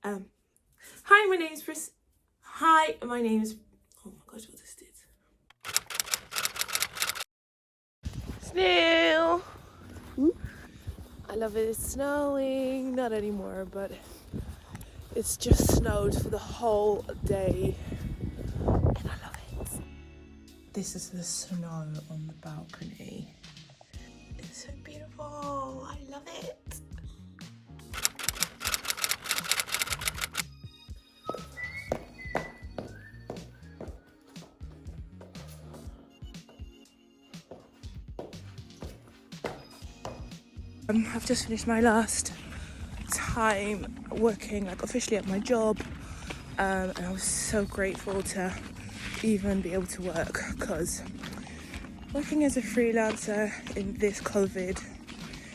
Hi, my name is Pris. Hi, my name is. Oh my gosh, what is this? Snow. I love it. It's snowing. Not anymore, but it's just snowed for the whole day, and I love it. This is the snow on the balcony. It's so beautiful. I love it. I've just finished my last time working like officially at my job, and I was so grateful to even be able to work, because working as a freelancer in this COVID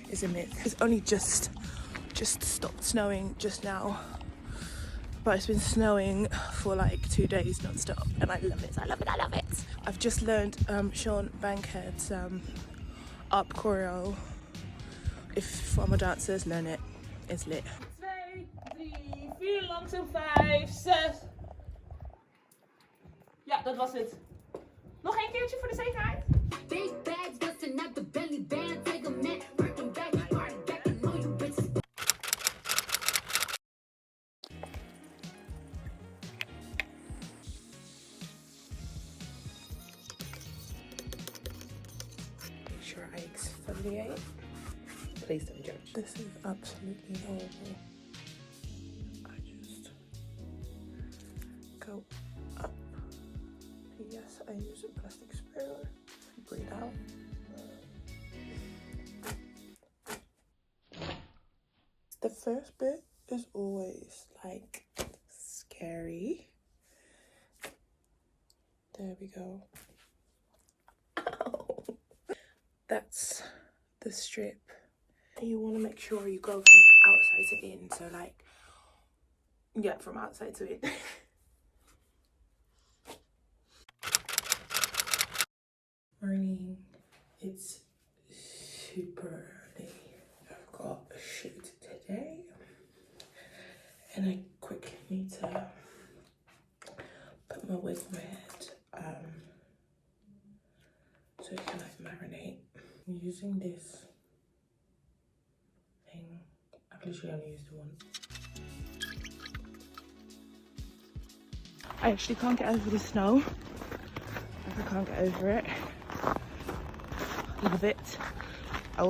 is a myth. It's only just stopped snowing just now, but it's been snowing for like 2 days non-stop, and I love it. I love it. I love it. I've just learned Sean Bankhead's up choreo. If former dancers learn it, it's lit. 2, 3, 4, langzaam 5, 6. Ja, dat was het. Nog één keertje voor de zekerheid. Big bags busting out the belly band, take a minute, work them back, party back, and know you bitches. Make sure I exfoliate. Please don't judge. This is absolutely horrible. I just go up. Yes, I use a plastic sprayer. Breathe out. The first bit is always like scary. There we go. Ow. That's the strip. You want to make sure you go from outside to in, so like, yeah, from outside to in. Morning, it's super early. I've got a shoot today, and I quickly need to put my wig on my head, so it can like marinate. I'm using this thing. I've literally only used one. I actually can't get over the snow. I can't get over it. Love it. I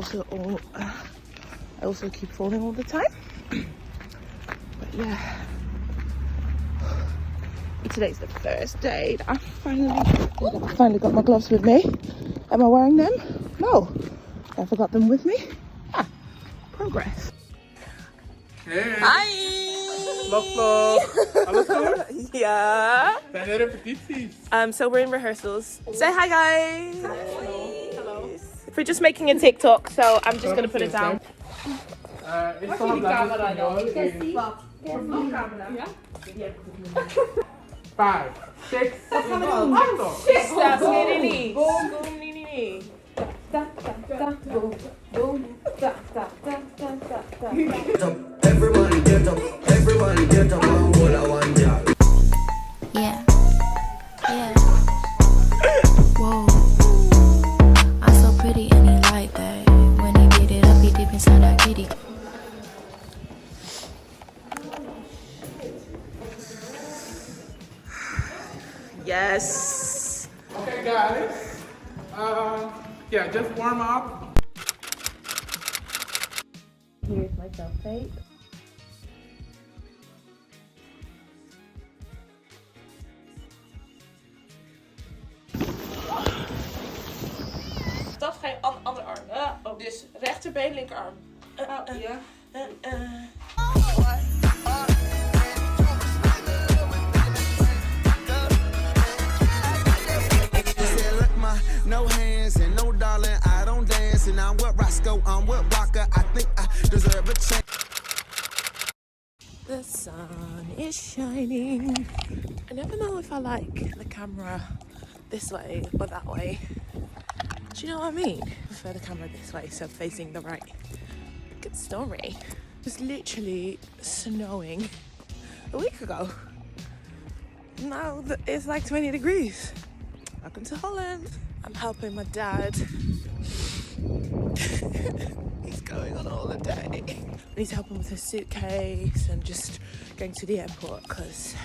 also keep falling all the time. But yeah. Today's the first day that I finally got my gloves with me. Am I wearing them? No. I forgot them with me. Yeah. Progress. Hey. Hi. Vlog. Alles goed? Yeah. Zijn er repetities? So we're in rehearsals. Say hi, guys. Hi. Hello. We're just making a TikTok, so I'm just gonna put it down. Ik zal die camera dan. Ja? 5, 6, Wat gaan we doen? TikTok. Sisters, nee. Boom, boom, nee. Ta ta ta, boom, boom, ta ta ta ta ta. Everybody get up, all I want, yeah. Yeah, yeah. Whoa, I'm so pretty and he like that. When he get it up, he deep inside that kitty. Yes. Okay, guys. Yeah, just warm up. Here's my self-tape. Dat ga je andere arm. Oh, dus rechterbeen, linkerarm. Ja. No hands and no darling, I don't dance. And I'm with Roscoe, I'm with Walker. I think I deserve a chance. The sun is shining. I never know if I like the camera this way or that way. Do you know what I mean? I prefer the camera this way, so facing the right. Good story. It's literally snowing a week ago. Now it's like 20 degrees. Welcome to Holland. I'm helping my dad. He's going on holiday. I need to help him with his suitcase and just going to the airport because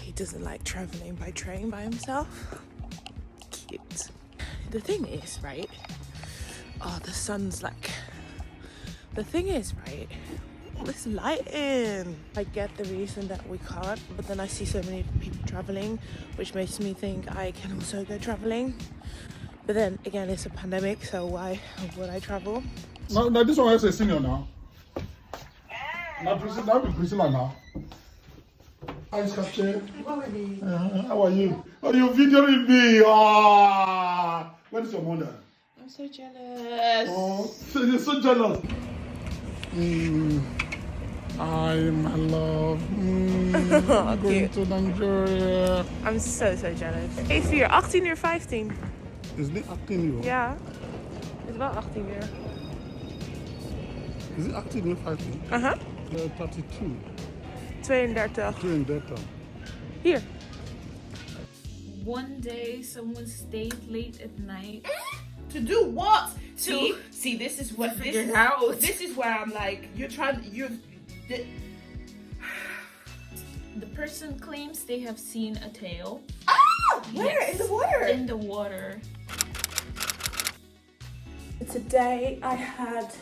he doesn't like traveling by train by himself. Cute. The thing is, right? Oh, the sun's like... The thing is, right? This lighting. I get the reason that we can't, but then I see so many people traveling, which makes me think I can also go traveling. But then again, it's a pandemic, so why would I travel? No, this one is a senior now. Now Priscilla now. Hi, Captain. How are you? Oh, you're videoing me. Ah, where is your mother? I'm so jealous. Oh, you're so jealous. Hi, my love. Going Cute. to Nigeria. I'm so jealous. Hey, 4, 18 uur 15. Is it 18 euro? Ja, het is wel 18 uur. Is it 18 euro 15? 32. 32. 32. Hier. One day someone stayed late at night. To do what? See, this is what Figure it out. This is where I'm like, The person claims they have seen a tail. where? Yes, In the water? in the water. Today I had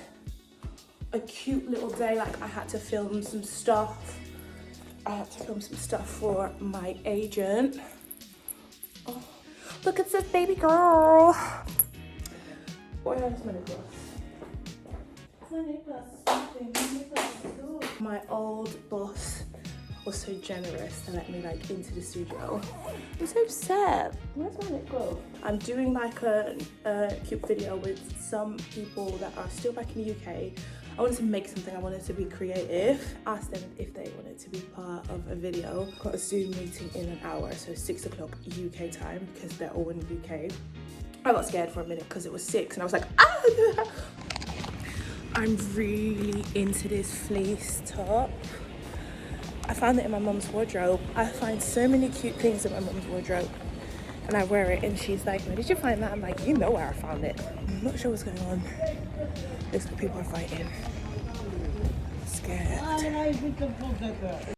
a cute little day. Like I had to film some stuff. For my agent. Oh, look at this baby girl. Where's my necklace? My old boss was so generous to let me like into the studio. I'm so sad. Where's my lip gloss? I'm doing like a cute video with some people that are still back in the UK. I wanted to make something, I wanted to be creative. Asked them if they wanted to be part of a video. Got a Zoom meeting in an hour, so 6 o'clock UK time because they're all in the UK. I got scared for a minute because it was 6 and I was like, ah! I'm really into this fleece top. I found it in my mum's wardrobe. I find so many cute things in my mum's wardrobe and I wear it and she's like, where did you find that? I'm like, you know where I found it. I'm not sure what's going on. Looks like people are fighting. I'm scared.